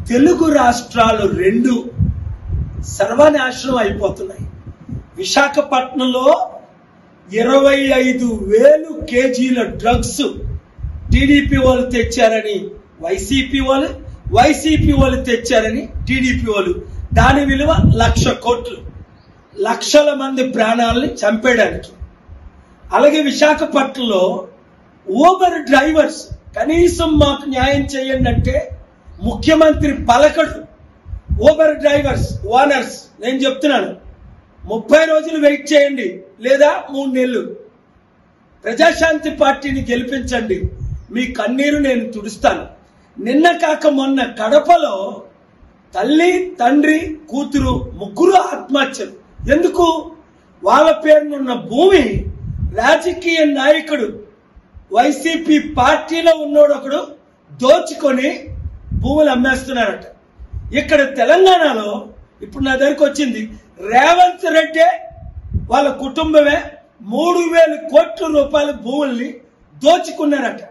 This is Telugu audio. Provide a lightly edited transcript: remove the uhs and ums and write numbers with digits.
తెలుగు రాష్ట్రాలు రెండు సర్వనాశనం అయిపోతున్నాయి. విశాఖపట్నంలో 25,000 కేజీల డ్రగ్స్ టీడీపీ వాళ్ళు తెచ్చారని వైసీపీ వాళ్ళు తెచ్చారని టీడీపీ వాళ్ళు. దాని విలువ 1,00,000 కోట్లు, లక్షల మంది ప్రాణాలని చంపేయడానికి. అలాగే విశాఖపట్నంలో ఊబర్ డ్రైవర్స్ కనీసం మాకు న్యాయం చేయండి అంటే ముఖ్యమంత్రి పలకడు. ఊబర్ డ్రైవర్స్ ఓనర్స్ నేను చెప్తున్నాను, 30 రోజులు వెయిట్ చేయండి లేదా 3 నెలలు, ప్రజాశాంతి పార్టీని గెలిపించండి, మీ కన్నీరు నేను తుడుస్తాను. నిన్న కాక మొన్న కడపలో తల్లి తండ్రి కూతురు ముగ్గురు ఆత్మహత్యలు. ఎందుకు? వాళ్ళ పేరునున్న భూమి రాజకీయ నాయకుడు వైసీపీ పార్టీలో ఉన్నోడు ఒకడు దోచుకొని భూములు అమ్మేస్తున్నారట. ఇక్కడ తెలంగాణలో ఇప్పుడు నా దగ్గరకు వచ్చింది, రేవంత్ రెడ్డి వాళ్ళ కుటుంబమే 3,000 కోట్ల రూపాయల భూముల్ని దోచుకున్నారట.